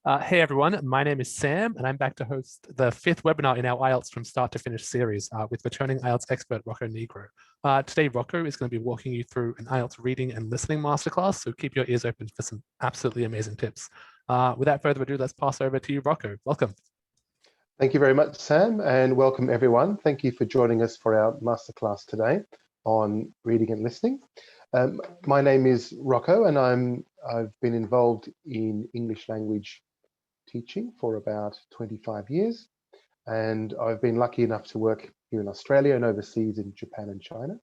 Hey everyone, my name is Sam, and I'm back to host the fifth webinar in our IELTS from start to finish series with returning IELTS expert Rocco Negro. Today, Rocco is going to be walking you through an IELTS reading and listening masterclass, so keep your ears open for some absolutely amazing tips. Without further ado, let's pass over to you, Rocco. Welcome. Thank you very much, Sam, and welcome everyone. Thank you for joining us for our masterclass today on reading and listening. My name is Rocco, and I've been involved in English language teaching for about 25 years, and I've been lucky enough to work here in Australia and overseas in Japan and China.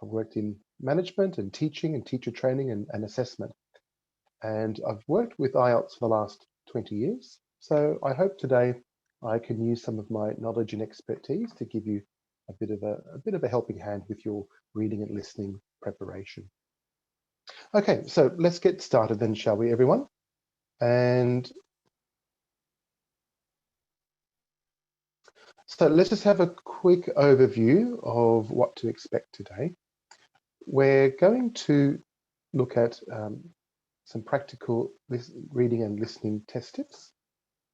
I've worked in management and teaching and teacher training and assessment, and I've worked with IELTS for the last 20 years. So I hope today I can use some of my knowledge and expertise to give you a bit of a helping hand with your reading and listening preparation. Okay, so let's get started then, shall we, everyone? And so let's just have a quick overview of what to expect today. We're going to look at some practical reading and listening test tips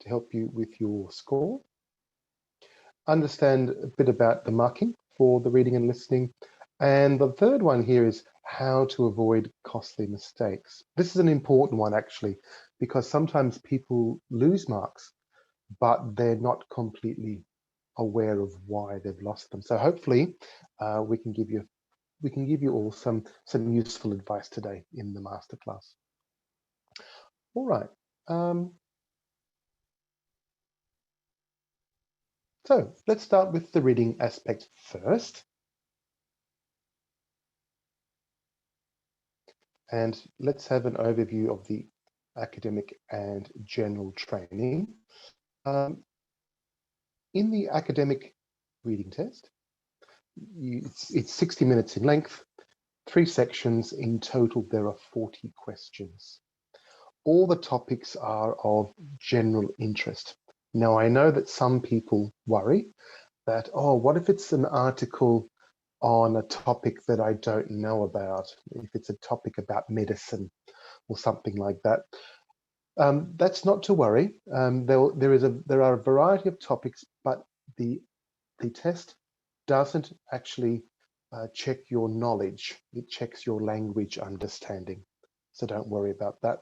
to help you with your score. Understand a bit about the marking for the reading and listening. And the third one here is how to avoid costly mistakes. This is an important one, actually, because sometimes people lose marks, but they're not completely aware of why they've lost them. So hopefully we can give you all some useful advice today in the masterclass. All right. So let's start with the reading aspect first. And let's have an overview of the academic and general training. In the academic reading test, it's 60 minutes in length, 3 sections. In total, there are 40 questions. All the topics are of general interest. Now, I know that some people worry that, oh, what if it's an article on a topic that I don't know about, if it's a topic about medicine or something like that. That's not to worry. There are a variety of topics, but the test doesn't actually check your knowledge. It checks your language understanding. So don't worry about that.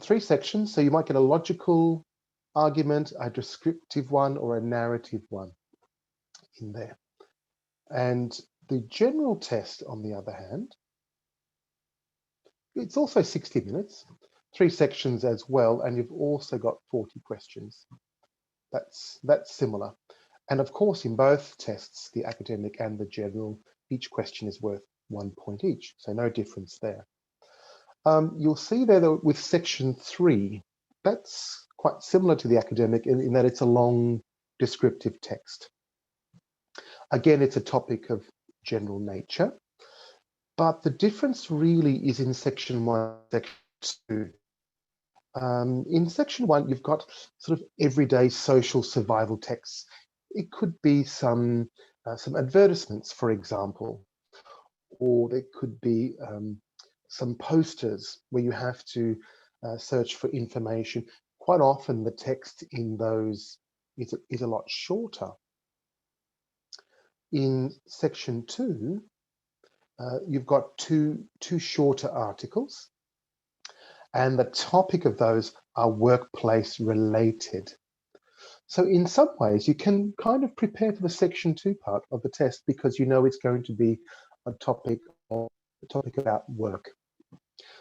3 sections, so you might get a logical argument, a descriptive one, or a narrative one in there. And the general test, on the other hand, it's also 60 minutes, 3 sections as well, and you've also got 40 questions. That's similar. And of course, in both tests, the academic and the general, each question is worth 1 point each, so no difference there. You'll see there that with section 3, that's quite similar to the academic in that it's a long descriptive text. Again, it's a topic of general nature, but the difference really is in section 1, section 2. In section 1, you've got sort of everyday social survival texts. It could be some advertisements, for example, or there could be some posters where you have to search for information. Quite often, the text in those is a lot shorter. In section 2, you've got two shorter articles, and the topic of those are workplace related. So in some ways, you can kind of prepare for the section 2 part of the test because you know it's going to be a topic about work.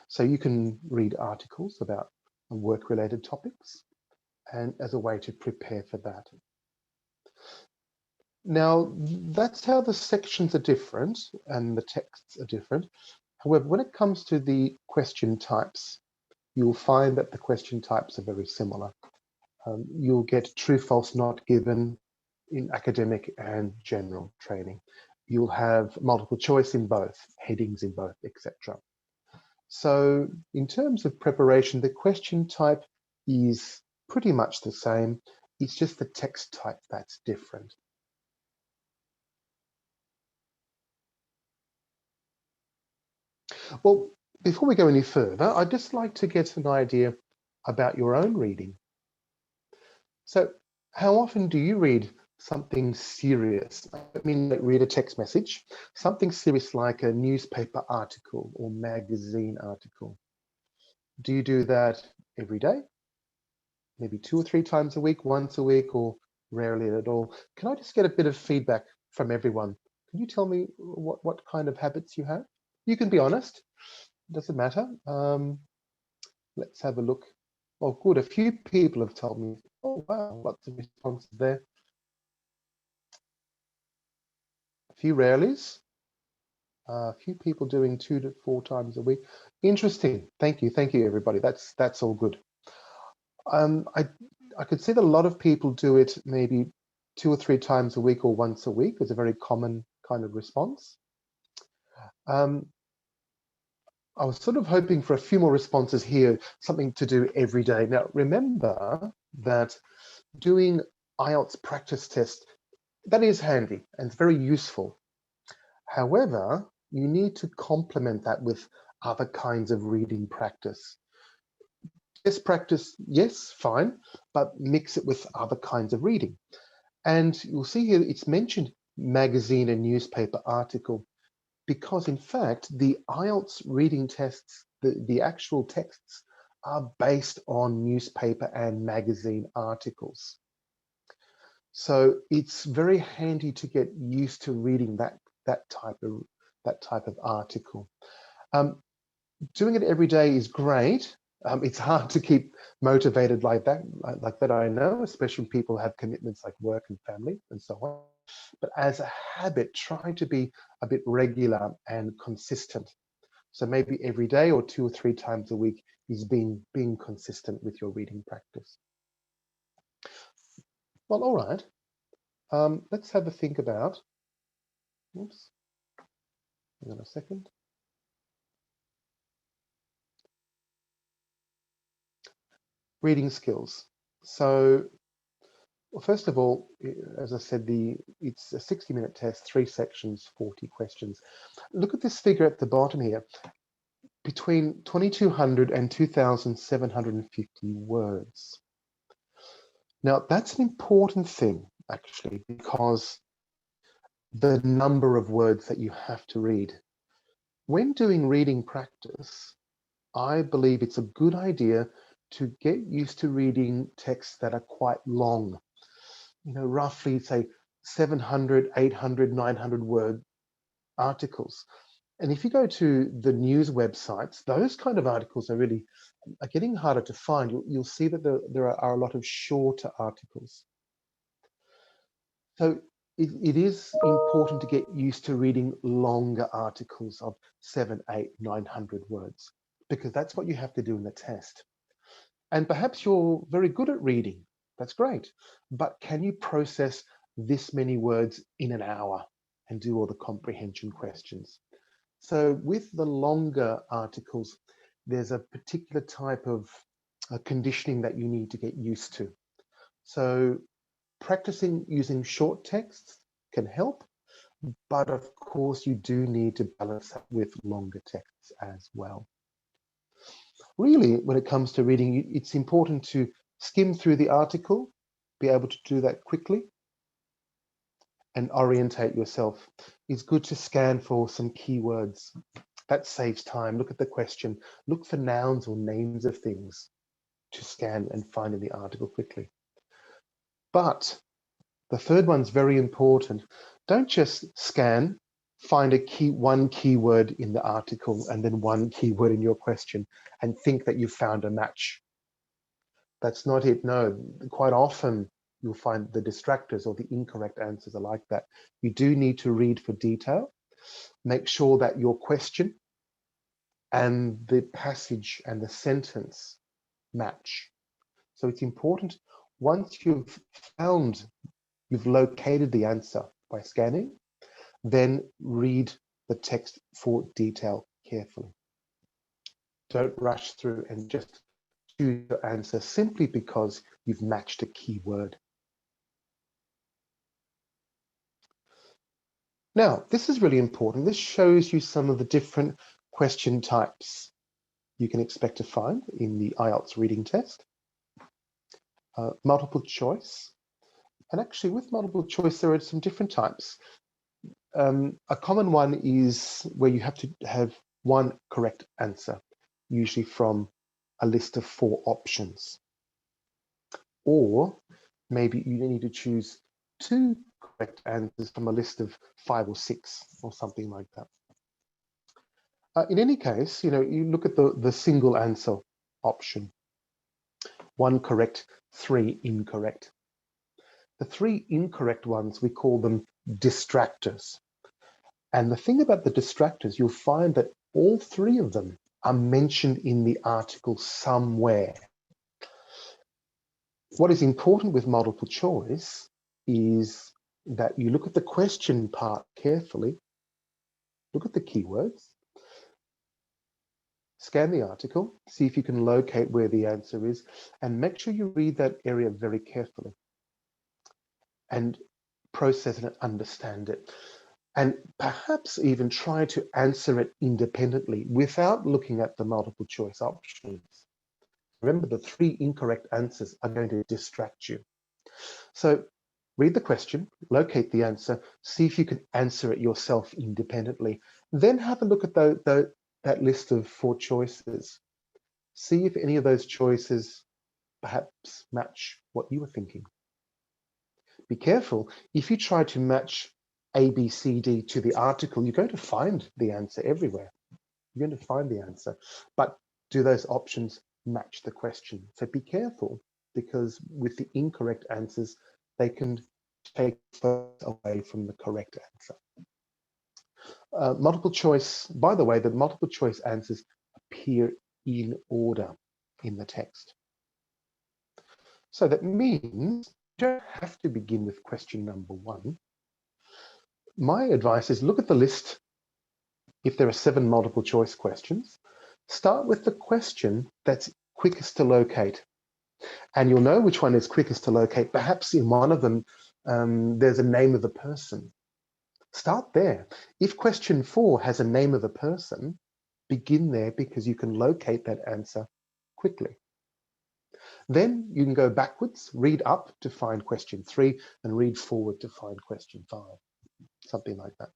So you can read articles about work-related topics, and as a way to prepare for that. Now, that's how the sections are different and the texts are different. However, when it comes to the question types, you'll find that the question types are very similar. You'll get true, false, not given in academic and general training. You'll have multiple choice in both, headings in both, etc. So in terms of preparation, the question type is pretty much the same. It's just the text type that's different. Well, before we go any further, I'd just like to get an idea about your own reading. So how often do you read something serious? I mean, like read a text message, something serious like a newspaper article or magazine article. Do you do that every day? Maybe 2 or 3 times a week, once a week, or rarely at all? Can I just get a bit of feedback from everyone? Can you tell me what kind of habits you have? You can be honest, it doesn't matter. Let's have a look. Oh, good. A few people have told me. Oh, wow, lots of responses there. A few rarelies. A few people doing 2 to 4 times a week. Interesting. Thank you, everybody. That's all good. I could see that a lot of people do it maybe 2 or 3 times a week or once a week. It's a very common kind of response. I was sort of hoping for a few more responses here, something to do every day. Now, remember that doing IELTS practice tests, that is handy and it's very useful. However, you need to complement that with other kinds of reading practice. Test practice, yes, fine, but mix it with other kinds of reading. And you'll see here it's mentioned magazine and newspaper article, because in fact, the IELTS reading tests, the actual texts are based on newspaper and magazine articles. So it's very handy to get used to reading that type of article. Doing it every day is great. It's hard to keep motivated like that, I know, especially when people have commitments like work and family and so on. But as a habit, try to be a bit regular and consistent. So maybe every day or 2 or 3 times a week is being consistent with your reading practice. Well, all right. Let's have a think about, oops, hang on a second. Reading skills. So, well, first of all, as I said, it's a 60-minute test, 3 sections, 40 questions. Look at this figure at the bottom here. Between 2,200 and 2,750 words. Now, that's an important thing, actually, because the number of words that you have to read. When doing reading practice, I believe it's a good idea to get used to reading texts that are quite long. You know, roughly, say, 700, 800, 900 word articles. And if you go to the news websites, those kind of articles are getting harder to find. You'll see that there are a lot of shorter articles. So it is important to get used to reading longer articles of 7, 8, 900 words, because that's what you have to do in the test. And perhaps you're very good at reading. That's great. But can you process this many words in an hour and do all the comprehension questions? So with the longer articles, there's a particular type of conditioning that you need to get used to. So practicing using short texts can help, but of course you do need to balance that with longer texts as well. Really, when it comes to reading, it's important to skim through the article, be able to do that quickly, and orientate yourself. It's good to scan for some keywords. That saves time. Look at the question. Look for nouns or names of things to scan and find in the article quickly. But the third one's very important. Don't just scan, find one keyword in the article and then one keyword in your question and think that you've found a match. That's not it. No, quite often you'll find the distractors or the incorrect answers are like that. You do need to read for detail. Make sure that your question and the passage and the sentence match. So it's important, once you've located the answer by scanning, then read the text for detail carefully. Don't rush through and just choose your answer simply because you've matched a keyword. Now, this is really important. This shows you some of the different question types. you can expect to find in the IELTS reading test. Multiple choice. And actually with multiple choice, there are some different types. A common one is where you have to have one correct answer, usually from a list of 4 options. Or maybe you need to choose 2 correct answers from a list of 5 or 6 or something like that. In any case, you look at the single answer option. 1 correct, 3 incorrect. The 3 incorrect ones, we call them distractors. And the thing about the distractors, you'll find that all 3 of them are mentioned in the article somewhere. What is important with multiple choice is that you look at the question part carefully, look at the keywords, scan the article, see if you can locate where the answer is, and make sure you read that area very carefully and process and understand it. And perhaps even try to answer it independently without looking at the multiple choice options. Remember, the 3 incorrect answers are going to distract you. So read the question, locate the answer, see if you can answer it yourself independently. Then have a look at that list of 4 choices. See if any of those choices perhaps match what you were thinking. Be careful, if you try to match A, B, C, D to the article, you're going to find the answer everywhere. You're going to find the answer. But do those options match the question? So be careful, because with the incorrect answers, they can take focus away from the correct answer. Multiple choice, by the way, the multiple choice answers appear in order in the text. So that means you don't have to begin with question number 1. My advice is look at the list. If there are 7 multiple choice questions, start with the question that's quickest to locate. And you'll know which one is quickest to locate. Perhaps in one of them, there's a name of a person. Start there. If question 4 has a name of a person, begin there, because you can locate that answer quickly. Then you can go backwards, read up to find question 3, and read forward to find question 5, something like that.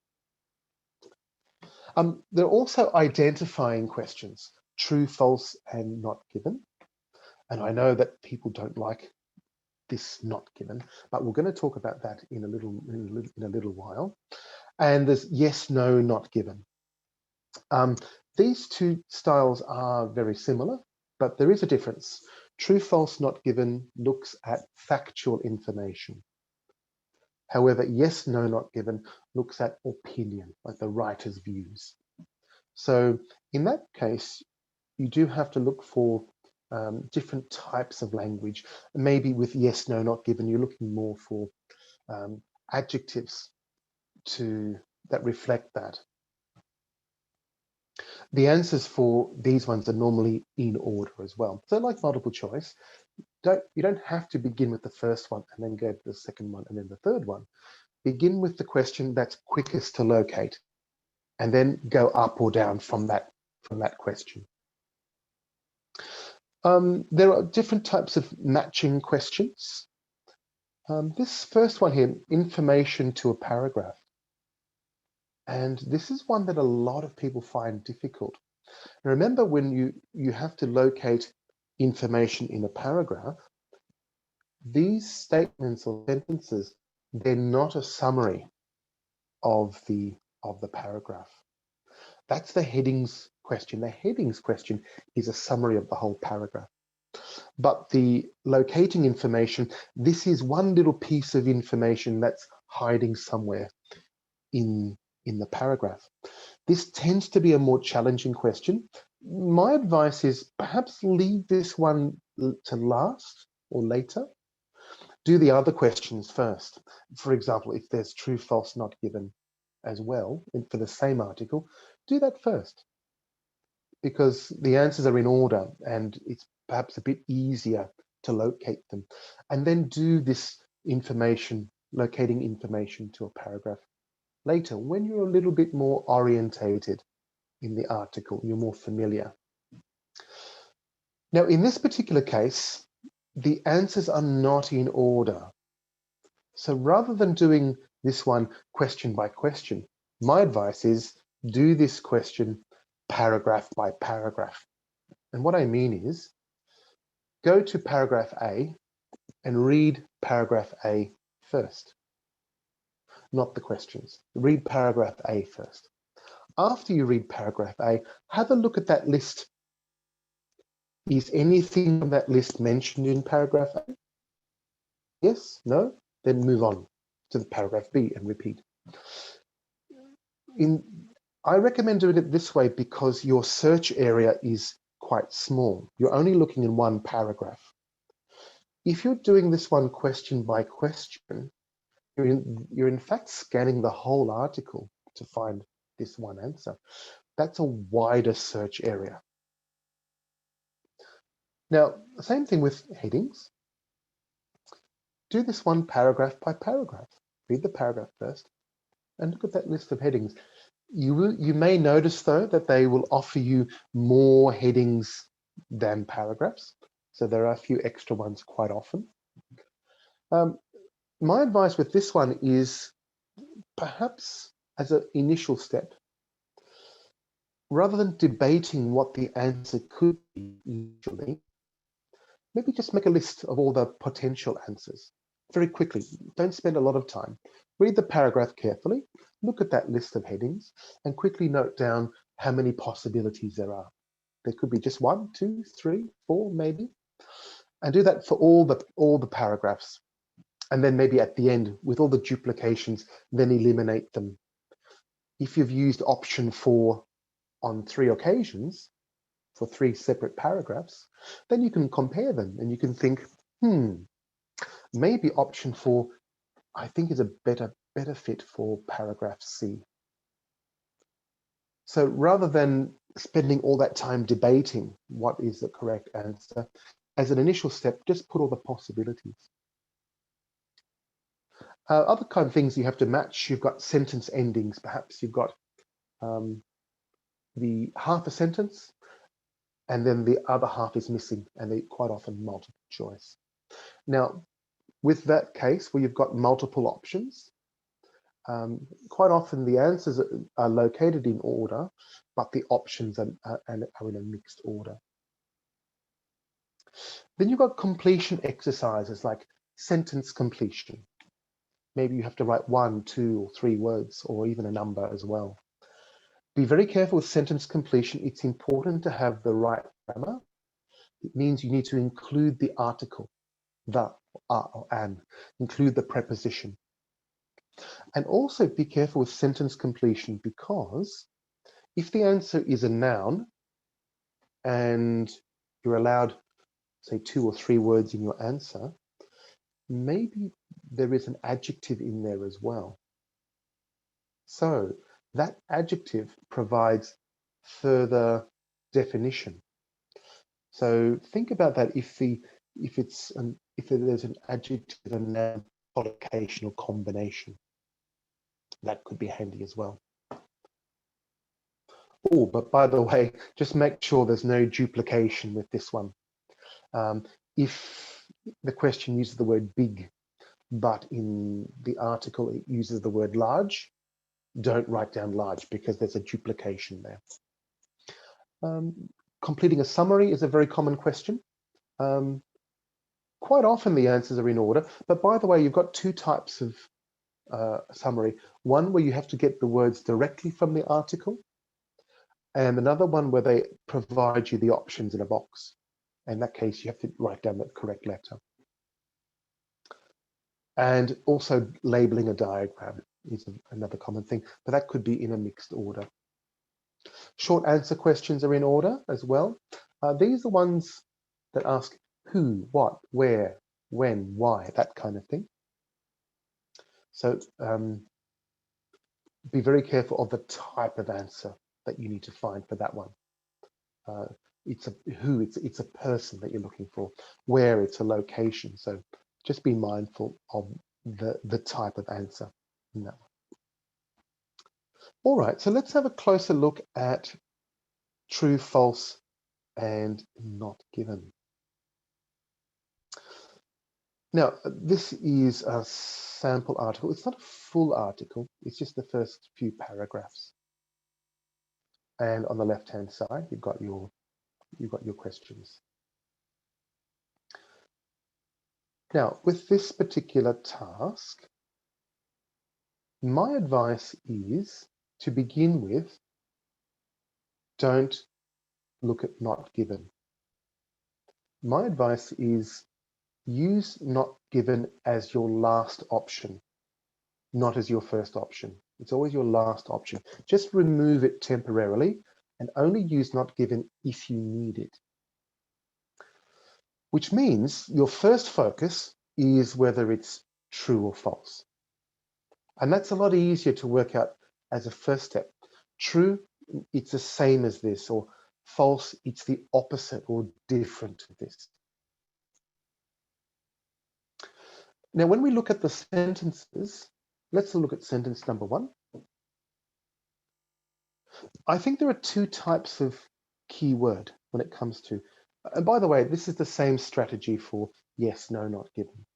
There are also identifying questions, true, false, and not given. And I know that people don't like this not given, but we're going to talk about that in a little while. And there's yes, no, not given. These 2 styles are very similar, but there is a difference. True, false, not given looks at factual information. However, yes, no, not given looks at opinion, like the writer's views. So in that case, you do have to look for different types of language. Maybe with yes, no, not given, you're looking more for adjectives that reflect that. The answers for these ones are normally in order as well. So like multiple choice, you don't have to begin with the first one and then go to the second one and then the third one. Begin with the question that's quickest to locate, and then go up or down from that question. There are different types of matching questions. This first one here, information to a paragraph. And this is one that a lot of people find difficult. Now, remember, when you have to locate information in a paragraph, these statements or sentences, they're not a summary of the paragraph. That's the headings question. The headings question is a summary of the whole paragraph. But the locating information, this is one little piece of information that's hiding somewhere in the paragraph. This tends to be a more challenging question. My advice is perhaps leave this one to last or later. Do the other questions first. For example, if there's true, false, not given as well for the same article, do that first, because the answers are in order and it's perhaps a bit easier to locate them. And then do this information, locating information to a paragraph later, when you're a little bit more orientated in the article, you're more familiar. Now, in this particular case, the answers are not in order. So rather than doing this one question by question, my advice is do this question paragraph by paragraph. And what I mean is go to paragraph A and read paragraph A first, not the questions. Read paragraph A first. After you read paragraph A, have a look at that list. Is anything on that list mentioned in paragraph A? Yes? No? Then move on to the paragraph B and repeat. I recommend doing it this way because your search area is quite small. You're only looking in one paragraph. If you're doing this one question by question, you're in fact scanning the whole article to find this one answer. That's a wider search area. Now, the same thing with headings. Do this one paragraph by paragraph. Read the paragraph first and look at that list of headings. You may notice, though, that they will offer you more headings than paragraphs. So there are a few extra ones quite often. My advice with this one is perhaps as an initial step, rather than debating what the answer could be initially, maybe just make a list of all the potential answers very quickly. Don't spend a lot of time. Read the paragraph carefully, look at that list of headings, and quickly note down how many possibilities there are. There could be just 1, 2, 3, 4, maybe. And do that for all the paragraphs. And then maybe at the end, with all the duplications, then eliminate them. If you've used option 4 on 3 occasions, for 3 separate paragraphs, then you can compare them and you can think, maybe option 4, I think, is a better fit for paragraph C. So rather than spending all that time debating what is the correct answer, as an initial step, just put all the possibilities. Other kind of things you have to match, you've got sentence endings. Perhaps you've got the half a sentence and then the other half is missing, and they quite often multiple choice. Now, with that case where you've got multiple options, quite often the answers are located in order, but the options are in a mixed order. Then you've got completion exercises like sentence completion. Maybe you have to write 1, 2, or 3 words, or even a number as well. Be very careful with sentence completion. It's important to have the right grammar. It means you need to include the article, the, or an, include the preposition. And also be careful with sentence completion, because if the answer is a noun and you're allowed, say, 2 or 3 words in your answer, maybe there is an adjective in there as well. So that adjective provides further definition. So think about that. If there's an adjective and noun collocation or combination, that could be handy as well. Oh, but by the way, just make sure there's no duplication with this one. If the question uses the word big, but in the article it uses the word large, don't write down large because there's a duplication there. Completing a summary is a very common question. Quite often the answers are in order, but by the way, you've got 2 types of summary. One where you have to get the words directly from the article, and another one where they provide you the options in a box. In that case, you have to write down the correct letter. And also labeling a diagram is another common thing, but that could be in a mixed order. Short answer questions are in order as well. These are ones that ask who, what, where, when, why, that kind of thing. So be very careful of the type of answer that you need to find for that one. It's a person that you're looking for. Where, it's a location. So just be mindful of the type of answer in that one. All right, so let's have a closer look at true, false, and not given. Now, this is a sample article. It's not a full article. It's just the first few paragraphs. And on the left-hand side, you've got your questions. Now, with this particular task, my advice is to begin with, don't look at not given. My advice is use not given as your last option, not as your first option. It's always your last option. Just remove it temporarily and only use not given if you need it. Which means your first focus is whether it's true or false. And that's a lot easier to work out as a first step. True, it's the same as this, or false, it's the opposite or different to this. Now, when we look at the sentences, let's look at sentence number 1. I think there are 2 types of keyword when it comes to, and by the way, this is the same strategy for yes, no, not given.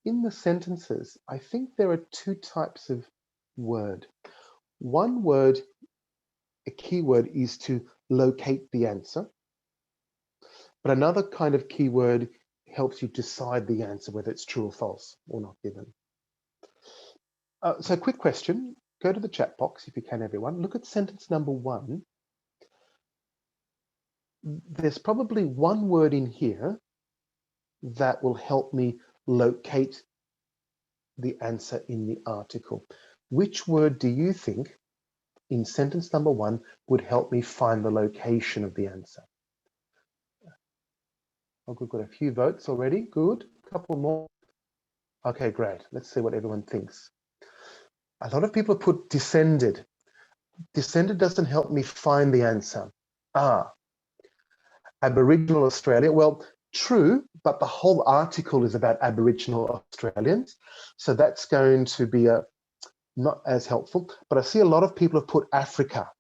In the sentences, I think there are 2 types of word. One word, a keyword, is to locate the answer. But another kind of keyword helps you decide the answer, whether it's true or false or not given. So quick question, go to the chat box if you can, everyone. Look at sentence number 1. There's probably one word in here that will help me locate the answer in the article. Which word do you think in sentence number 1 would help me find the location of the answer? Oh, we've got a few votes already. Good. A couple more. Okay, great. Let's see what everyone thinks. A lot of people put descended. Descended doesn't help me find the answer. Aboriginal Australia. Well, true, but the whole article is about Aboriginal Australians. So that's going to be not as helpful. But I see a lot of people have put Africa.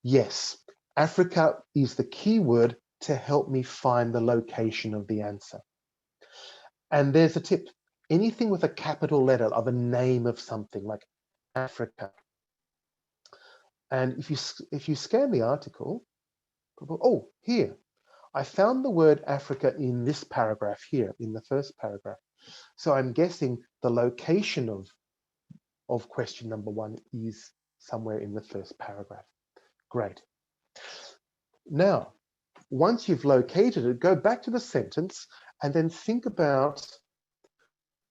Yes, Africa is the key word to help me find the location of the answer. And there's a tip. Anything with a capital letter of a name of something like Africa. And if you scan the article, oh, here, I found the word Africa in this paragraph here, in the first paragraph. So I'm guessing the location of question number 1 is somewhere in the first paragraph. Great. Now, once you've located it, go back to the sentence and then think about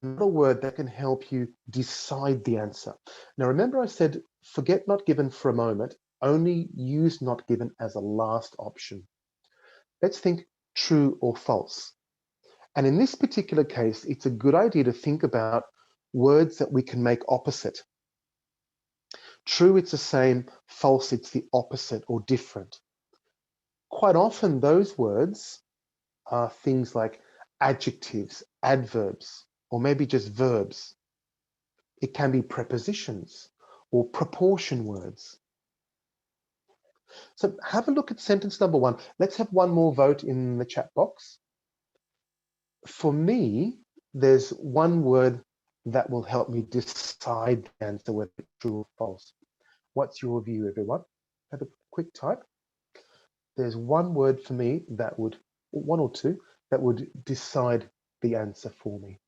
another word that can help you decide the answer. Now, remember I said, forget not given for a moment, only use not given as a last option. Let's think true or false. And in this particular case, it's a good idea to think about words that we can make opposite. True, it's the same. False, it's the opposite or different. Quite often, those words are things like adjectives, adverbs, or maybe just verbs. It can be prepositions or proportion words. So have a look at sentence number 1. Let's have one more vote in the chat box. For me, there's one word that will help me decide the answer, whether it's true or false. What's your view, everyone? Have a quick type. There's one word for me that would, 1 or 2, that would decide the answer for me.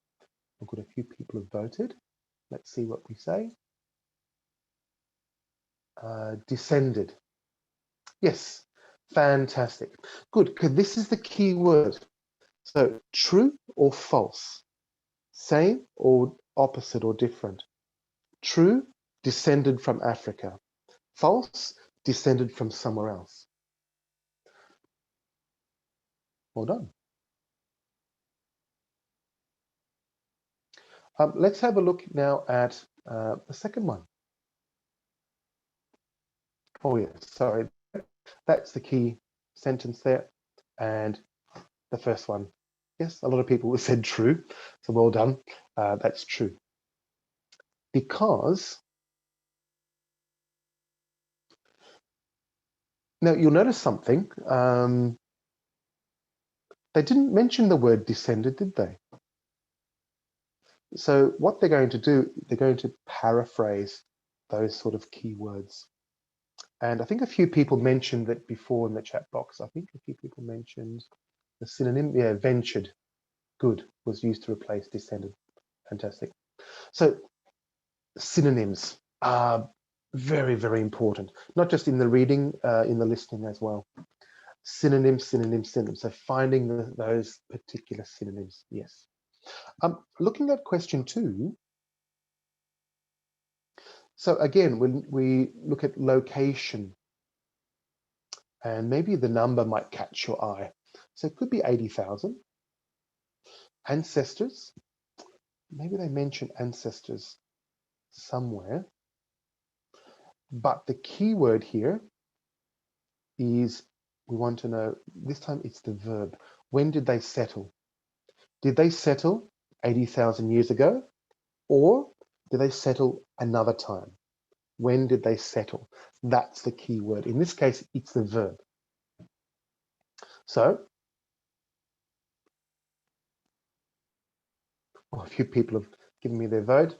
I've got a few people have voted. Let's see what we say. Descended. Yes, fantastic. Good, because this is the key word. So true or false, same or opposite or different. True, descended from Africa. False, descended from somewhere else. Well done. Let's have a look now at the second one. Oh yeah, sorry. That's the key sentence there. And the first one, yes, a lot of people said true. So well done. That's true. Because Now, you'll notice something. They didn't mention the word descended, did they? So what they're going to do, they're going to paraphrase those sort of keywords. And I think a few people mentioned that before in the chat box. I think a few people mentioned the synonym, yeah, ventured, good, was used to replace descended. Fantastic. So synonyms are very, very important, not just in the reading, in the listening as well. Synonyms, synonyms, synonyms. So finding those particular synonyms, yes. Looking at question 2, so again, when we look at location, and maybe the number might catch your eye. So it could be 80,000. Ancestors, maybe they mention ancestors somewhere, but the key word here is, we want to know, this time it's the verb. When did they settle? Did they settle 80,000 years ago, or did they settle another time? When did they settle? That's the key word. In this case, it's the verb. So, a few people have given me their vote.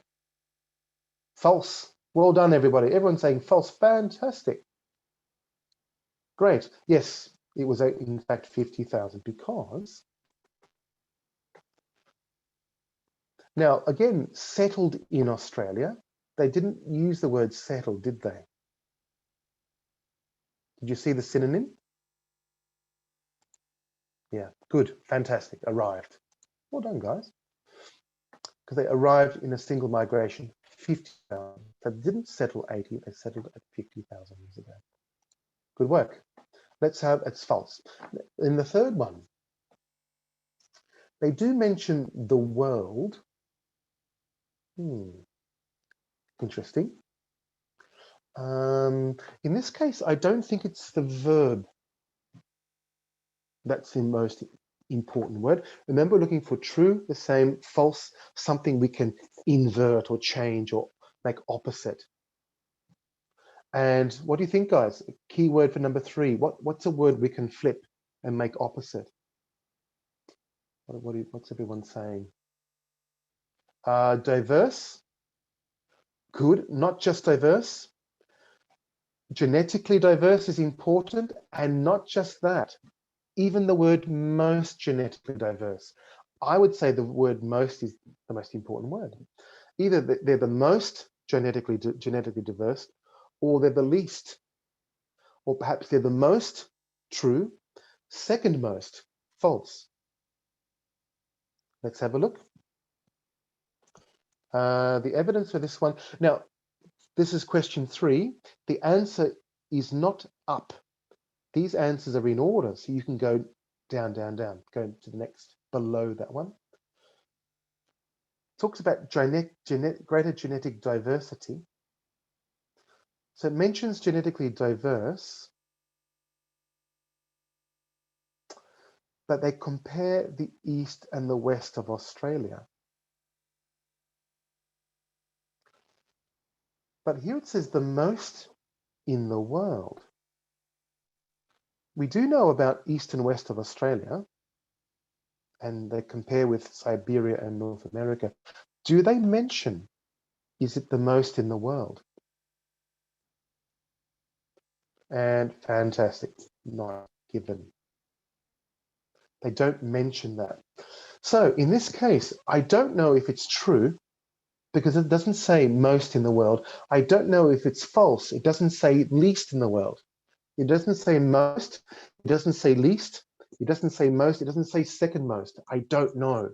False. Well done, everybody. Everyone's saying false. Fantastic. Great. Yes, it was in fact 50,000 because, now again, settled in Australia, they didn't use the word settled, did they? Did you see the synonym? Yeah, good, fantastic, arrived. Well done, guys. Because they arrived in a single migration, 50,000. They didn't settle 80, they settled at 50,000 years ago. Good work. Let's have, it's false. In the third one, they do mention the world. Interesting. In this case, I don't think it's the verb that's the most important word. Remember, looking for true, the same, false, something we can invert or change or make opposite. And what do you think, guys? Key word for number 3. What's a word we can flip and make opposite? What's everyone saying? Diverse. Good. Not just diverse. Genetically diverse is important, and not just that. Even the word most genetically diverse. I would say the word most is the most important word. Either they're the most genetically diverse, or they're the least, or perhaps they're the most true, second most false. Let's have a look. The evidence for this one. Now, this is question 3. The answer is not up. These answers are in order, so you can go down, down, down, go to the next below that one. Talks about greater genetic diversity. So it mentions genetically diverse, but they compare the east and the west of Australia. But here it says the most in the world. We do know about east and west of Australia, and they compare with Siberia and North America. Do they mention, is it the most in the world? And fantastic, not given. They don't mention that. So in this case, I don't know if it's true because it doesn't say most in the world. I don't know if it's false. It doesn't say least in the world. It doesn't say most. It doesn't say least. It doesn't say most. It doesn't say second most. I don't know.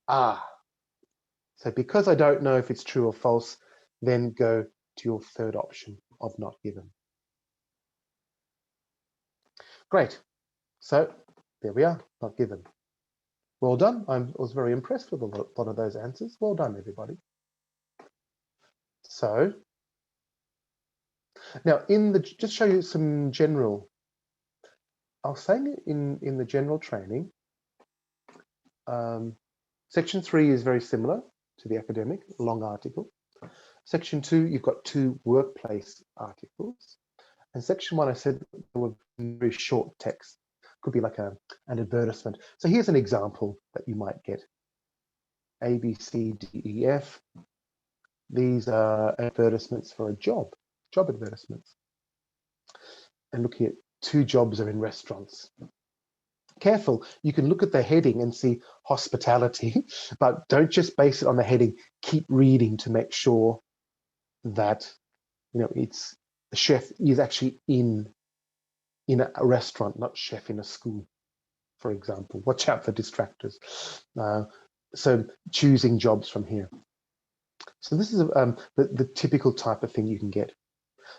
So because I don't know if it's true or false, then go to your third option of not given. Great. So there we are, not given. Well done. I was very impressed with a lot of those answers. Well done, everybody. So now just show you some general, I was saying in the general training, section 3 is very similar to the academic, long article. Section 2, you've got 2 workplace articles. And section 1, I said, there were very short text. Could be like an advertisement. So here's an example that you might get. A, B, C, D, E, F. These are advertisements for a job advertisements. And look here, 2 jobs are in restaurants. Careful, you can look at the heading and see hospitality, but don't just base it on the heading. Keep reading to make sure that it's the chef is actually in a restaurant, not chef in a school, for example. Watch out for distractors. So choosing jobs from here. So this is the typical type of thing you can get.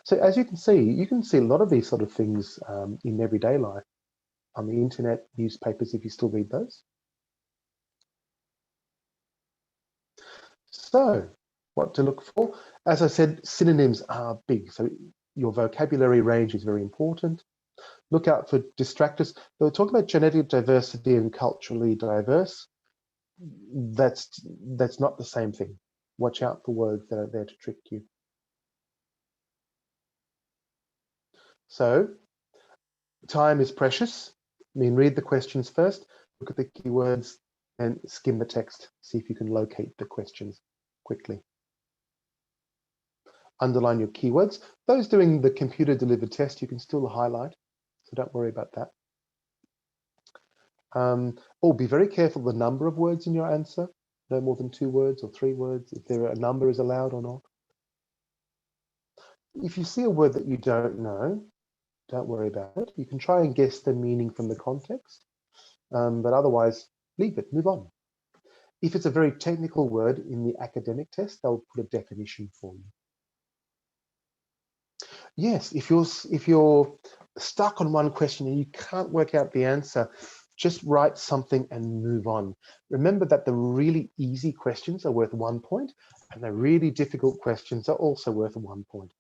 So as you can see a lot of these sort of things in everyday life, on the internet, newspapers, if you still read those. So what to look for? As I said, synonyms are big. So your vocabulary range is very important. Look out for distractors. They were talking about genetic diversity and culturally diverse. That's not the same thing. Watch out for words that are there to trick you. So time is precious. Read the questions first, look at the keywords and skim the text. See if you can locate the questions quickly. Underline your keywords. Those doing the computer delivered test, you can still highlight, so don't worry about that. Be very careful the number of words in your answer. No more than 2 words or 3 words, if there a number is allowed or not. If you see a word that you don't know, don't worry about it. You can try and guess the meaning from the context, but otherwise leave it, move on. If it's a very technical word in the academic test, they'll put a definition for you. Yes, if you're stuck on one question and you can't work out the answer, just write something and move on. Remember that the really easy questions are worth 1 point and the really difficult questions are also worth 1 point.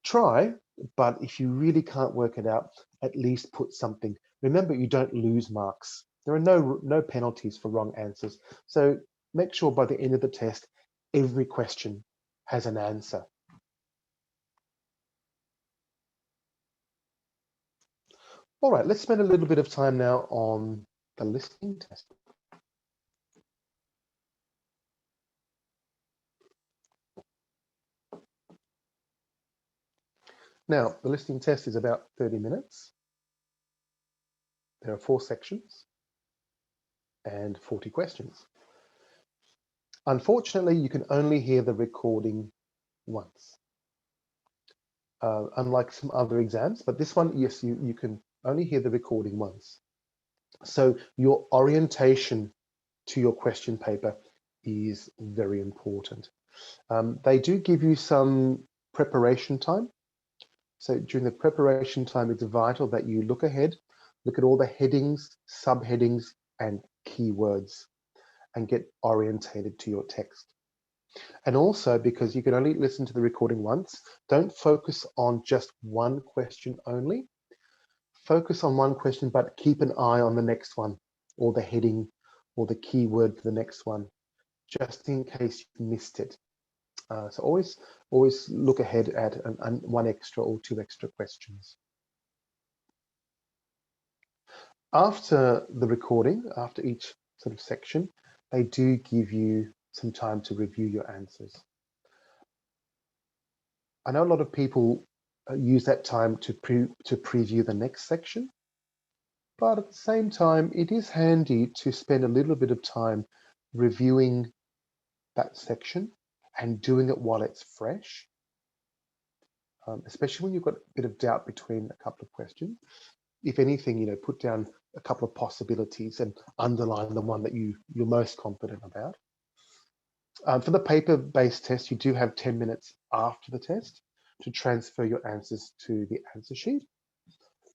Try, but if you really can't work it out, at least put something. Remember, you don't lose marks. There are no penalties for wrong answers. So make sure by the end of the test, every question has an answer. All right, let's spend a little bit of time now on the listening test. Now, the listening test is about 30 minutes. There are 4 sections and 40 questions. Unfortunately, you can only hear the recording once. Unlike some other exams, but this one, yes, you can only hear the recording once. So your orientation to your question paper is very important. They do give you some preparation time. So during the preparation time, it's vital that you look ahead, look at all the headings, subheadings, and keywords, and get orientated to your text. And also, because you can only listen to the recording once, don't focus on just one question only. Focus on one question, but keep an eye on the next one, or the heading, or the keyword for the next one, just in case you missed it. So always look ahead at 1 extra or 2 extra questions. After the recording, after each sort of section, they do give you some time to review your answers. I know a lot of people use that time to preview the next section, but at the same time, it is handy to spend a little bit of time reviewing that section and doing it while it's fresh, especially when you've got a bit of doubt between a couple of questions. If anything, put down a couple of possibilities and underline the one that you're most confident about. For the paper-based test, you do have 10 minutes after the test to transfer your answers to the answer sheet.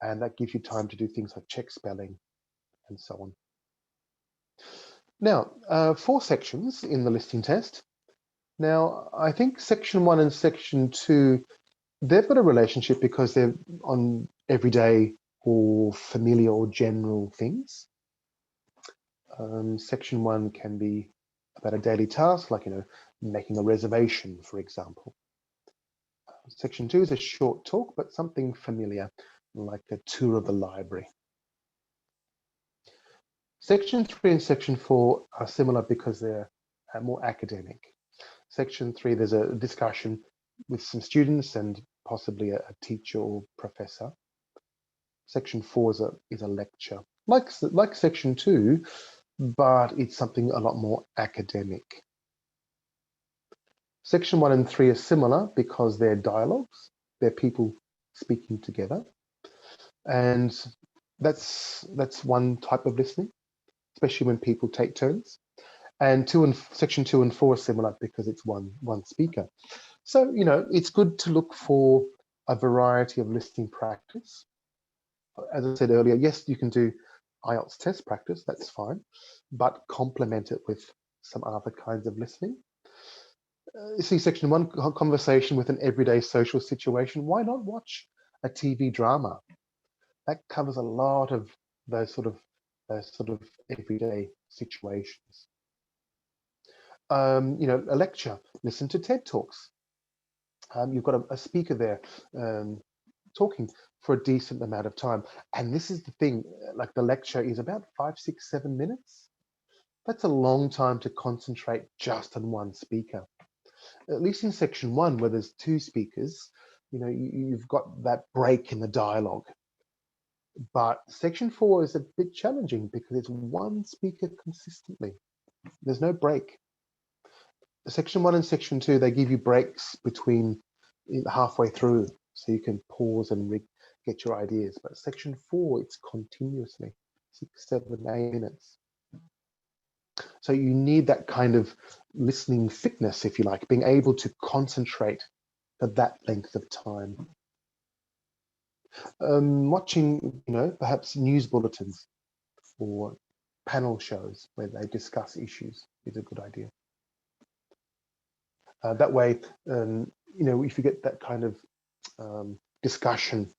And that gives you time to do things like check spelling and so on. Now, 4 sections in the listening test. Now, I think section 1 and section 2, they've got a relationship because they're on everyday or familiar or general things. Section 1 can be about a daily task, like making a reservation, for example. Section 2 is a short talk, but something familiar, like a tour of the library. Section 3 and Section 4 are similar because they're more academic. Section 3, there's a discussion with some students and possibly a teacher or professor. Section 4 is a lecture, like Section 2, but it's something a lot more academic. Section 1 and 3 are similar because they're dialogues, they're people speaking together, and that's one type of listening, especially when people take turns. And Section 2 and 4 are similar because it's one speaker. So, you know, it's good to look for a variety of listening practice. As I said earlier, yes, you can do IELTS test practice, that's fine, but complement it with some other kinds of listening. You see Section 1, conversation with an everyday social situation. Why not watch a TV drama? That covers a lot of those sort of everyday situations. You know, a lecture, listen to TED Talks. You've got a speaker there talking for a decent amount of time. And this is the thing, like the lecture is about 5, 6, 7 minutes. That's a long time to concentrate just on one speaker. At least in Section 1, where there's 2 speakers, you know, you've got that break in the dialogue. But Section 4 is a bit challenging because it's one speaker consistently. There's no break. Section 1 and Section 2, they give you breaks between halfway through, so you can pause and get your ideas. But Section 4, it's continuously 6, 7, 8 minutes. So you need that kind of listening fitness, if you like, being able to concentrate for that length of time. Watching, you know, perhaps news bulletins or panel shows where they discuss issues is a good idea. That way, you know, if you get that kind of discussion,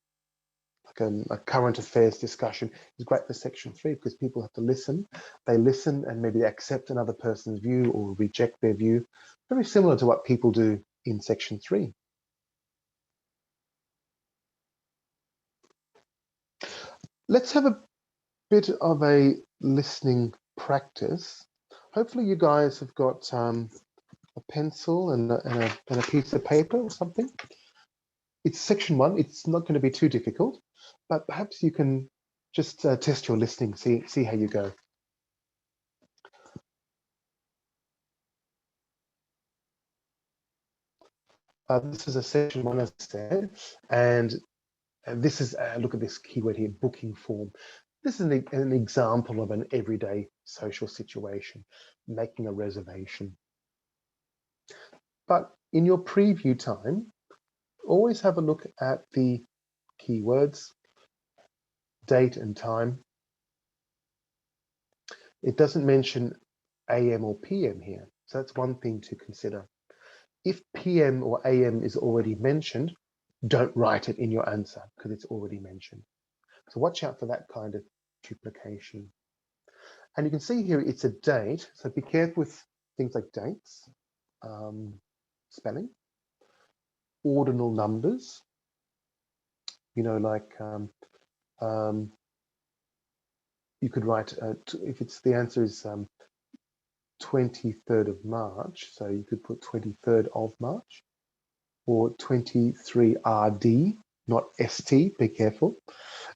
like a current affairs discussion, is great for Section 3 because people have to listen. They listen and maybe they accept another person's view or reject their view. Very similar to what people do in Section 3. Let's have a bit of a listening practice. Hopefully you guys have got a pencil and a piece of paper or something. It's Section 1. It's not going to be too difficult, but perhaps you can just test your listening, see how you go. This is a Section 1, as I said, and this is, look at this keyword here, booking form. This is an example of an everyday social situation, making a reservation. But in your preview time, always have a look at the keywords, date and time. It doesn't mention AM or PM here, so that's one thing to consider. If PM or AM is already mentioned, don't write it in your answer because it's already mentioned. So watch out for that kind of duplication. And you can see here it's a date, so be careful with things like dates, spelling, ordinal numbers, you know, like you could write, if it's the answer is 23rd of March, so you could put 23rd of March, or 23RD, not ST, be careful,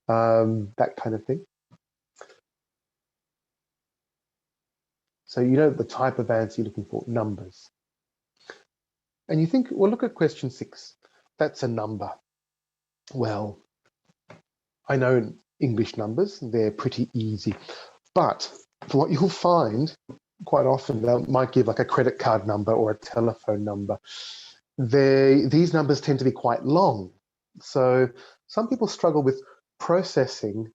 that kind of thing. So you know the type of answer you're looking for, numbers. And you think, well, look at question 6. That's a number. Well, I know English numbers, they're pretty easy. But what you'll find quite often, they might give like a credit card number or a telephone number. These numbers tend to be quite long. So some people struggle with processing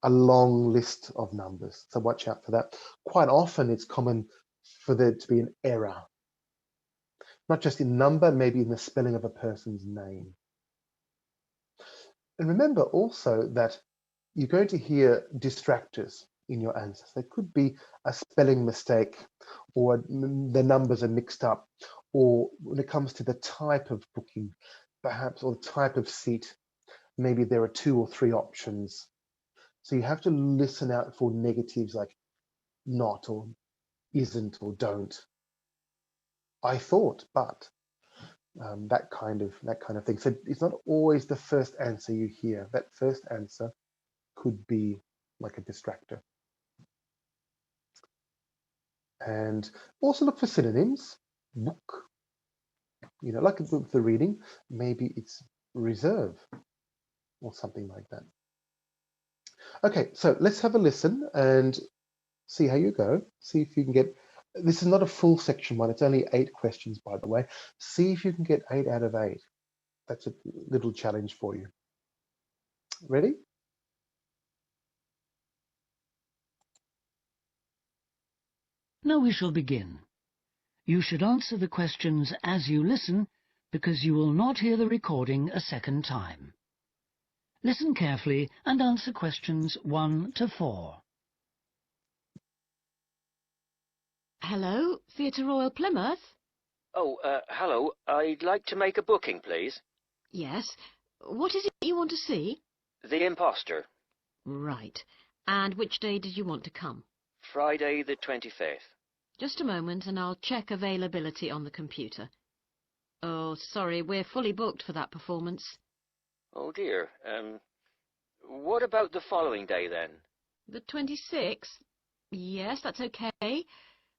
a long list of numbers. So watch out for that. Quite often it's common for there to be an error, not just in number, maybe in the spelling of a person's name. And remember also that you're going to hear distractors in your answers. There could be a spelling mistake, or the numbers are mixed up, or when it comes to the type of booking, perhaps, or the type of seat. Maybe there are 2 or 3 options. So you have to listen out for negatives like not or isn't or don't. I thought, but that kind of thing. So it's not always the first answer you hear. That first answer could be like a distractor. And also look for synonyms. Book, like with the reading, maybe it's reserve or something like that. Okay, so let's have a listen and see how you go. See if you can get, this is not a full section 1, it's only 8 questions, by the way. See if you can get 8 out of 8. That's a little challenge for you. Ready? Now we shall begin. You should answer the questions as you listen, because you will not hear the recording a second time. Listen carefully and answer questions 1 to 4. Hello, Theatre Royal Plymouth? Oh, hello. I'd like to make a booking, please. Yes. What is it you want to see? The Imposter. Right. And which day did you want to come? Friday the 25th. Just a moment and I'll check availability on the computer. Oh, sorry, we're fully booked for that performance. Oh, dear. What about the following day, then? The 26th? Yes, that's okay.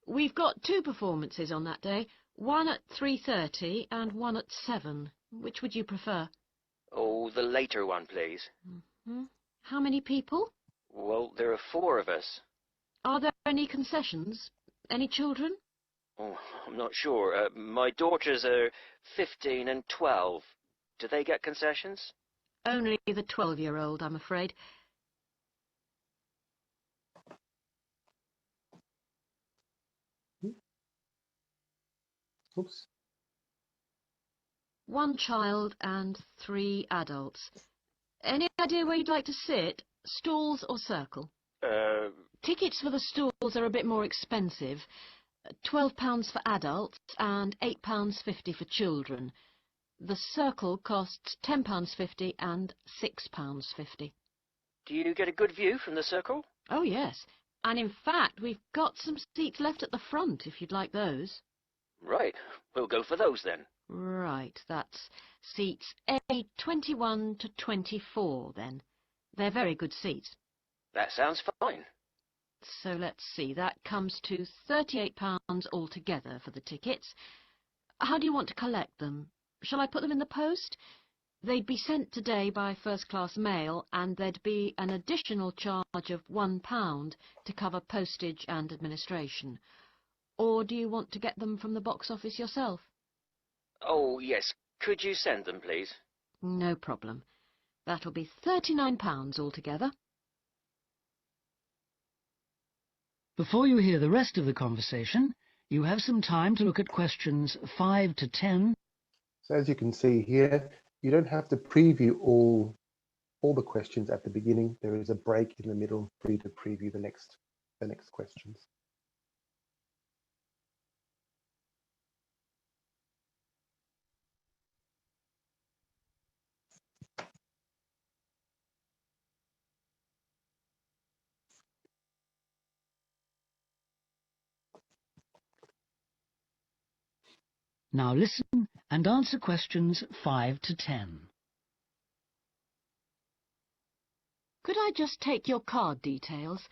We've got 2 performances on that day, one at 3:30 and one at 7. Which would you prefer? Oh, the later one, please. How many people? Well, there are 4 of us. Are there any concessions? Any children? Oh, I'm not sure. My daughters are 15 and 12. Do they get concessions? Only the 12-year-old, I'm afraid. Oops. 1 child and 3 adults. Any idea where you'd like to sit? Stalls or circle? Tickets for the stalls are a bit more expensive. £12 for adults and £8.50 for children. The circle costs £10.50 and £6.50. Do you get a good view from the circle? Oh, yes. And in fact, we've got some seats left at the front, if you'd like those. Right. We'll go for those, then. Right, that's seats A21 to 24, then. They're very good seats. That sounds fine. So let's see, that comes to £38 altogether for the tickets. How do you want to collect them? Shall I put them in the post? They'd be sent today by first-class mail, and there'd be an additional charge of £1 to cover postage and administration. Or do you want to get them from the box office yourself? Oh, yes. Could you send them, please? No problem. That'll be £39 altogether. Before you hear the rest of the conversation, you have some time to look at questions 5 to 10. So as you can see here, you don't have to preview all the questions at the beginning. There is a break in the middle for you to preview the next questions. Now listen and answer questions 5 to 10. Could I just take your card details?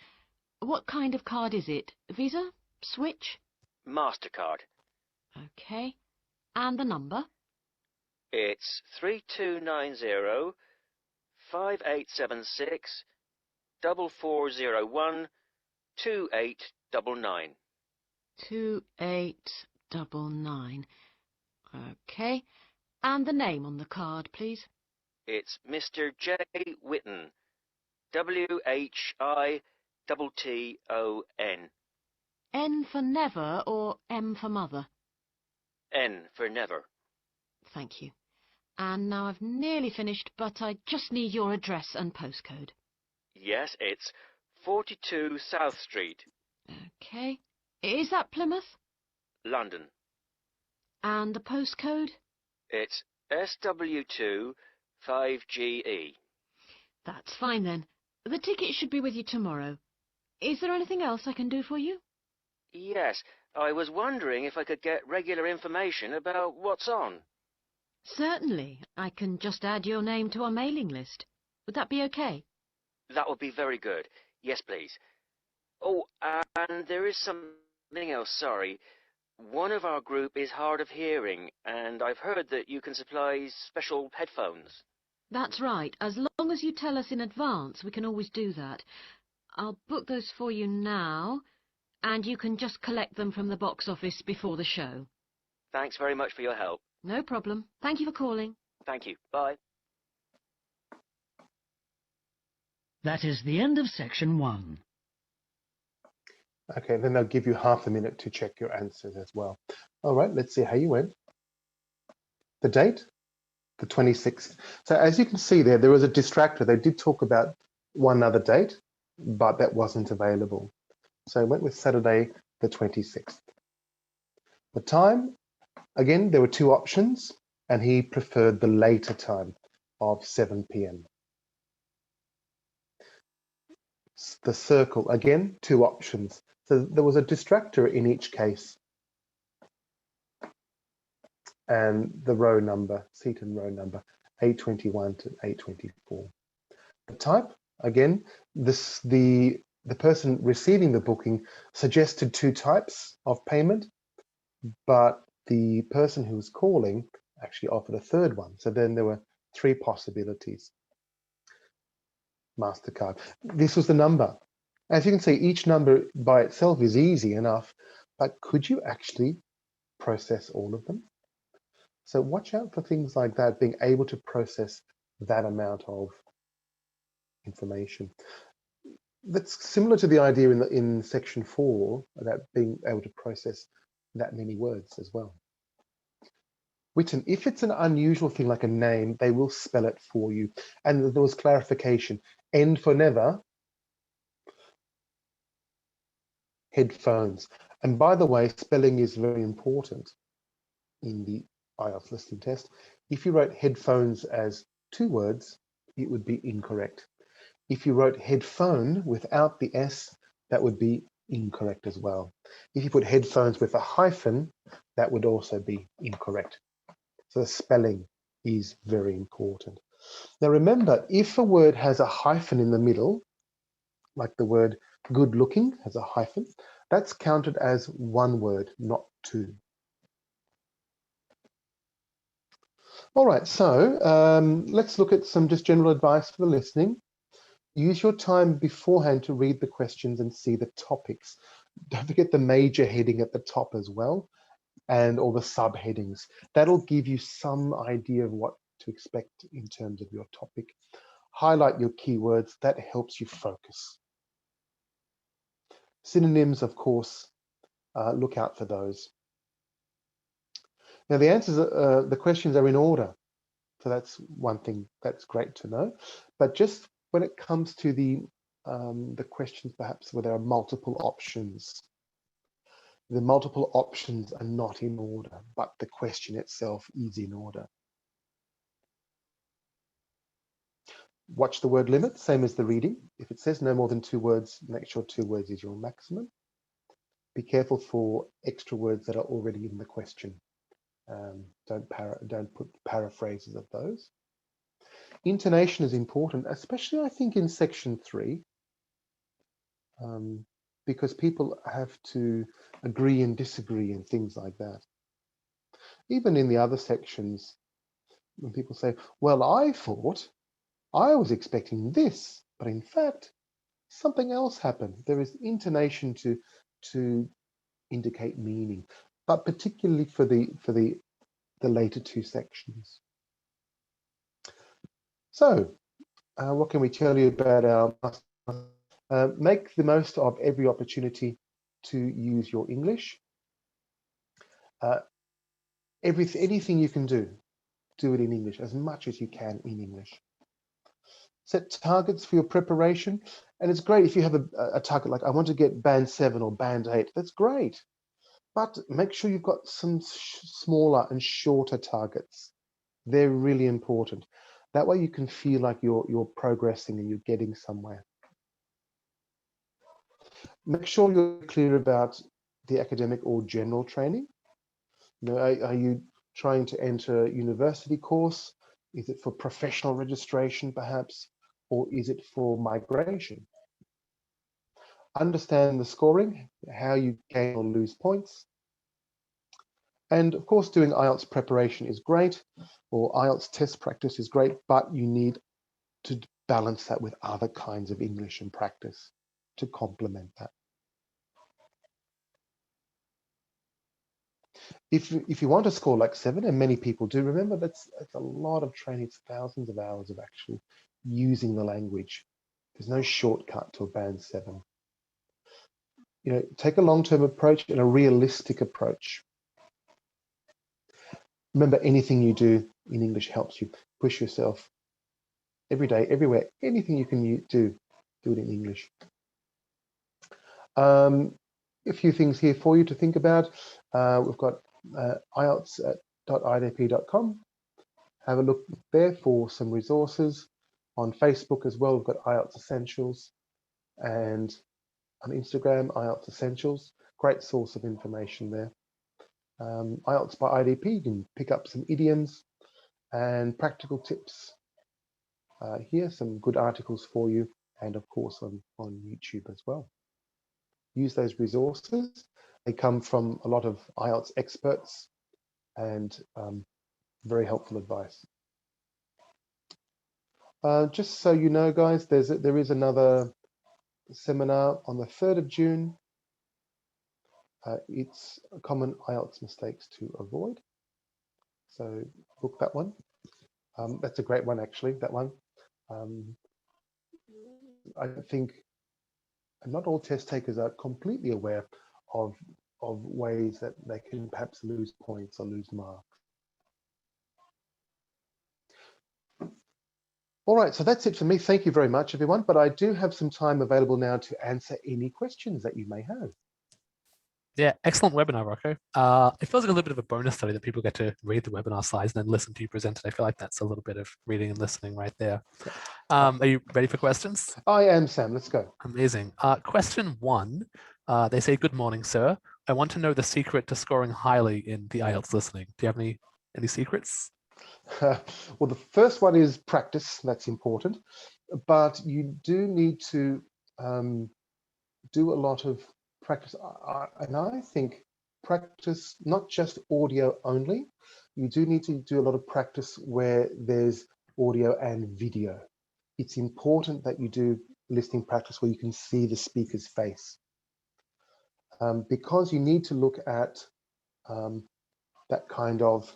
What kind of card is it? Visa? Switch? Mastercard. Okay. And the number? It's 3290 5876 4401 2899. 2899. Okay. And the name on the card, please? It's Mr. J. Whitten. WHITTON. N for never or M for mother? N for never. Thank you. And now I've nearly finished, but I just need your address and postcode. Yes, it's 42 South Street, Okay. Is that Plymouth? London. And the postcode? It's SW2 5GE. That's fine then. The ticket should be with you tomorrow. Is there anything else I can do for you? Yes, I was wondering if I could get regular information about what's on. Certainly. I can just add your name to our mailing list. Would that be okay? That would be very good. Yes, please. Oh, and there is something else, sorry. One of our group is hard of hearing, and I've heard that you can supply special headphones. That's right. As long as you tell us in advance, we can always do that. I'll book those for you now, and you can just collect them from the box office before the show. Thanks very much for your help. No problem. Thank you for calling. Thank you. Bye. That is the end of section 1. Okay, then they'll give you half a minute to check your answers as well. All right, let's see how you went. The date, the 26th. So as you can see there was a distractor. They did talk about one other date, but that wasn't available. So I went with Saturday, the 26th. The time, again, there were 2 options, and he preferred the later time of 7 p.m. The circle, again, 2 options. So there was a distractor in each case. And the row number, seat and row number, 821 to 824. The type, again, the person receiving the booking suggested 2 types of payment, but the person who was calling actually offered a third one. So then there were 3 possibilities. Mastercard. This was the number. As you can see, each number by itself is easy enough, but could you actually process all of them? So watch out for things like that, being able to process that amount of information. That's similar to the idea in section 4 about being able to process that many words as well. Written, if it's an unusual thing like a name, they will spell it for you. And there was clarification. End for never, headphones. And by the way, spelling is very important in the IELTS listening test. If you wrote headphones as 2 words, it would be incorrect. If you wrote headphone without the S, that would be incorrect as well. If you put headphones with a hyphen, that would also be incorrect. So the spelling is very important. Now remember, if a word has a hyphen in the middle, like the word good looking has a hyphen, that's counted as 1 word, not 2. All right, so let's look at some just general advice for the listening. Use your time beforehand to read the questions and see the topics. Don't forget the major heading at the top as well, and all the subheadings. That'll give you some idea of what to expect in terms of your topic. Highlight your keywords. That helps you focus. Synonyms, of course, look out for those. Now the answers, the questions are in order. So that's one thing that's great to know. But just when it comes to the questions perhaps where there are multiple options, the multiple options are not in order, but the question itself is in order. Watch the word limit, same as the reading. If it says no more than 2 words, make sure 2 words is your maximum. Be careful for extra words that are already in the question. Don't put paraphrases of those. Intonation is important, especially I think in section 3, because people have to agree and disagree and things like that. Even in the other sections, when people say, well, I was expecting this, but in fact, something else happened. There is intonation to indicate meaning, but particularly for the later 2 sections. So, what can we tell you about our Masterclass? Make the most of every opportunity to use your English. Anything you can do it in English, as much as you can in English. Set targets for your preparation, and it's great if you have a target like I want to get band 7 or band 8. That's great, but make sure you've got some smaller and shorter targets. They're really important. That way you can feel like you're progressing and you're getting somewhere. Make sure you're clear about the academic or general training. You know, are you trying to enter a university course? Is it for professional registration perhaps? Or is it for migration? Understand the scoring, how you gain or lose points. And of course, doing IELTS preparation is great, or IELTS test practice is great, but you need to balance that with other kinds of English and practice to complement that. If you want to score like 7, and many people do, remember that's a lot of training. It's thousands of hours of actually using the language. There's no shortcut to a band 7. You know, take a long-term approach and a realistic approach. Remember, anything you do in English helps you. Push yourself every day, everywhere. Anything you can do it in English. A few things here for you to think about. We've got IELTS.idp.com. Have a look there for some resources. On Facebook as well, we've got IELTS Essentials, and on Instagram, IELTS Essentials. Great source of information there. IELTS by IDP, you can pick up some idioms and practical tips. Here, some good articles for you, and of course on YouTube as well. Use those resources. They come from a lot of IELTS experts, and very helpful advice. Just so you know, guys, there is another seminar on the 3rd of June. It's common IELTS mistakes to avoid. So book that one. That's a great one, actually, that one. I think not all test takers are completely aware of ways that they can perhaps lose points or lose marks. All right, so that's it for me. Thank you very much, everyone. But I do have some time available now to answer any questions that you may have. Yeah, excellent webinar, Rocco. It feels like a little bit of a bonus study that people get to read the webinar slides and then listen to you present it. I feel like that's a little bit of reading and listening right there. Are you ready for questions? I am, Sam. Let's go. Amazing. Question 1, they say, "Good morning, sir. I want to know the secret to scoring highly in the IELTS listening." Do you have any secrets? Well, the first one is practice. That's important. But you do need to do a lot of practice. And I think practice, not just audio only, you do need to do a lot of practice where there's audio and video. It's important that you do listening practice where you can see the speaker's face. Because you need to look at that kind of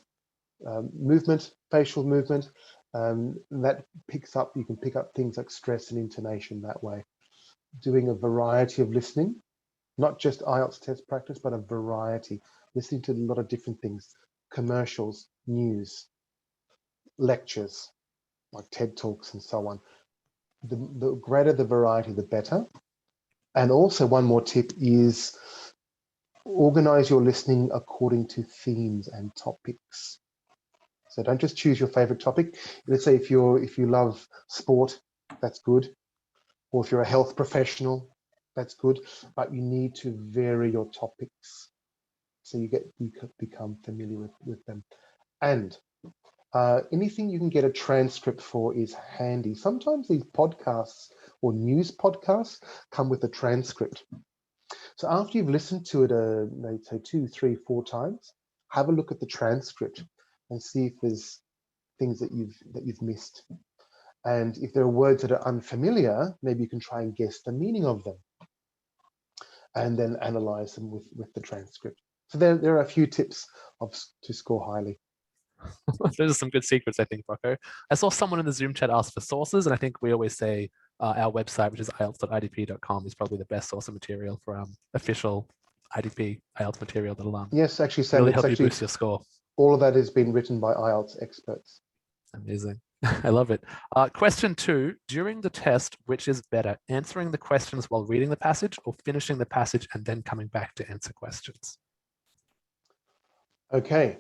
movement, facial movement, that picks up, you can pick up things like stress and intonation that way. Doing a variety of listening, not just IELTS test practice, but a variety, listening to a lot of different things, commercials, news, lectures, like TED Talks and so on. The greater the variety, the better. And also one more tip is organize your listening according to themes and topics. So don't just choose your favorite topic. Let's say if you love sport, that's good. Or if you're a health professional, that's good. But you need to vary your topics so you become familiar with them. And anything you can get a transcript for is handy. Sometimes these podcasts or news podcasts come with a transcript. So after you've listened to it, let's say 2, 3, 4 times, have a look at the transcript and see if there's things that you've missed. And if there are words that are unfamiliar, maybe you can try and guess the meaning of them and then analyze them with the transcript. So there are a few tips to score highly. Those are some good secrets, I think, Rocco. I saw someone in the Zoom chat ask for sources, and I think we always say our website, which is IELTS.idp.com, is probably the best source of material for official IDP IELTS material that'll yes, actually, Sam, really help you boost your score. All of that has been written by IELTS experts. Amazing. I love it. Question 2, during the test, which is better, answering the questions while reading the passage or finishing the passage and then coming back to answer questions? Okay.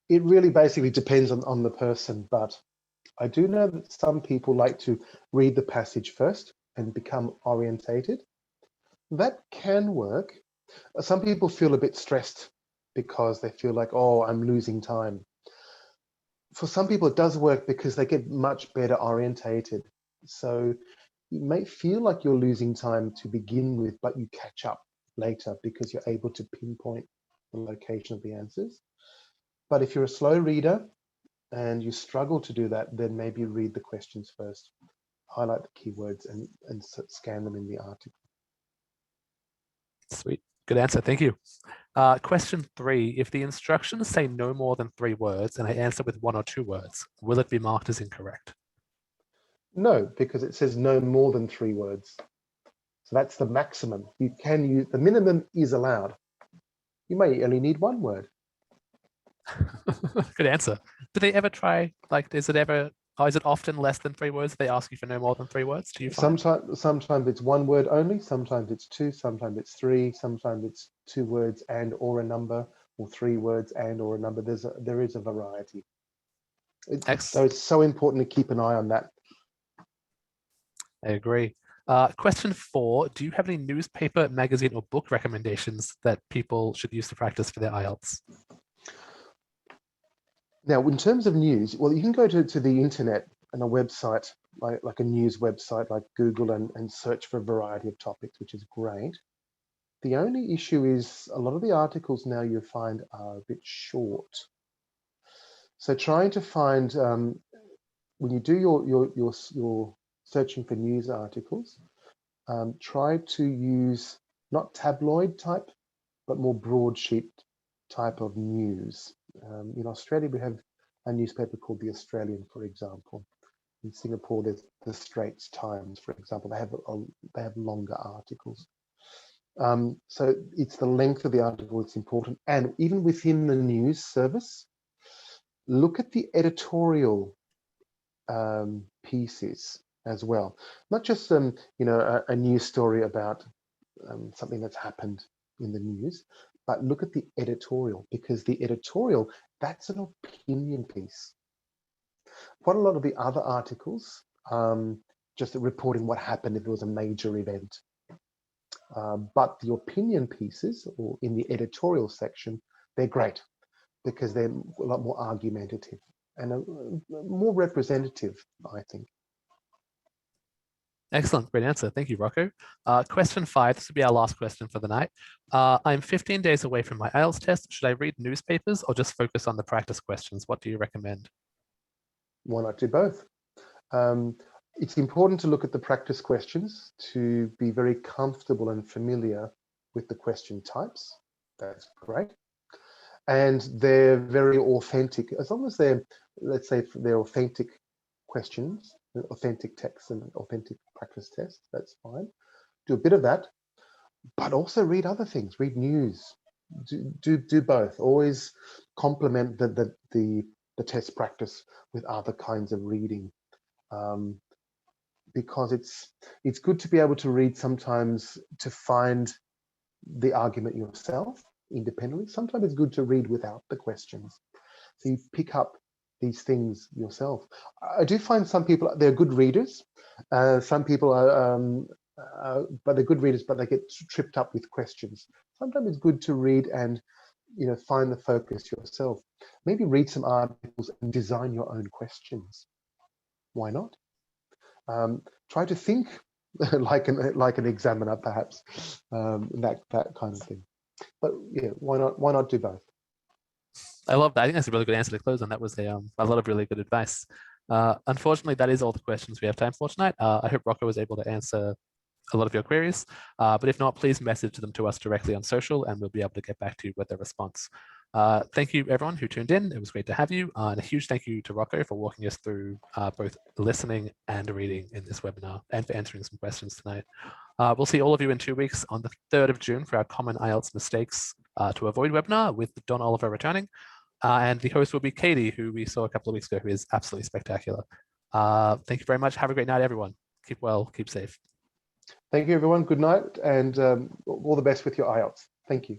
It really basically depends on the person, but I do know that some people like to read the passage first and become orientated. That can work. Some people feel a bit stressed because they feel like, oh, I'm losing time. For some people, it does work because they get much better orientated. So you may feel like you're losing time to begin with, but you catch up later because you're able to pinpoint the location of the answers. But if you're a slow reader and you struggle to do that, then maybe read the questions first, highlight the keywords and scan them in the article. Sweet. Good answer. Thank you. Question 3. If the instructions say no more than 3 words and I answer with 1 or 2 words, will it be marked as incorrect? No, because it says no more than 3 words. So that's the maximum. You can use, the minimum is allowed. You may only need 1 word. Good answer. Do they ever try, like, is it often less than 3 words? They ask you for no more than 3 words? Do you find? Sometimes it's 1 word only, sometimes it's 2, sometimes it's 3, sometimes it's 2 words and or a number, or 3 words and or a number. There is a variety. So it's so important to keep an eye on that. I agree. Question 4. Do you have any newspaper, magazine, or book recommendations that people should use to practice for their IELTS? Now, in terms of news, well, you can go to the internet and a website, like a news website like Google, and search for a variety of topics, which is great. The only issue is a lot of the articles now you find are a bit short. So trying to find, when you do your searching for news articles, try to use not tabloid type, but more broadsheet type of news. In Australia, we have a newspaper called The Australian, for example. In Singapore, there's the Straits Times, for example. They have longer articles. So it's the length of the article that's important. And even within the news service, look at the editorial pieces as well. Not just you know, a news story about something that's happened in the news, but look at the editorial, because the editorial, that's an opinion piece. Quite a lot of the other articles, just reporting what happened if it was a major event. But the opinion pieces, or in the editorial section, they're great because they're a lot more argumentative and more representative, I think. Excellent, great answer. Thank you, Rocco. Question 5, this will be our last question for the night. I'm 15 days away from my IELTS test. Should I read newspapers or just focus on the practice questions? What do you recommend? Why not do both? It's important to look at the practice questions to be very comfortable and familiar with the question types. That's great. And they're very authentic. As long as they're, let's say, they're authentic questions, authentic texts and authentic practice tests, that's fine. Do a bit of that, but also read other things, read news, do both. Always complement the test practice with other kinds of reading, because it's good to be able to read sometimes to find the argument yourself independently. Sometimes it's good to read without the questions, so you pick up these things yourself. I do find some people, they're good readers. Some people are, but they're good readers, but they get tripped up with questions. Sometimes it's good to read and, you know, find the focus yourself. Maybe read some articles and design your own questions. Why not? Try to think like an examiner, perhaps, that kind of thing. But yeah, why not do both? I love that. I think that's a really good answer to close on. That was a lot of really good advice. Unfortunately, that is all the questions we have time for tonight. I hope Rocco was able to answer a lot of your queries, but if not, please message them to us directly on social and we'll be able to get back to you with a response. Thank you everyone who tuned in. It was great to have you, and a huge thank you to Rocco for walking us through both listening and reading in this webinar and for answering some questions tonight. We'll see all of you in 2 weeks on the 3rd of June for our common IELTS mistakes to avoid webinar with Don Oliver returning. And the host will be Katie, who we saw a couple of weeks ago, who is absolutely spectacular. Thank you very much. Have a great night, everyone. Keep well, keep safe. Thank you, everyone. Good night, and all the best with your IELTS. Thank you.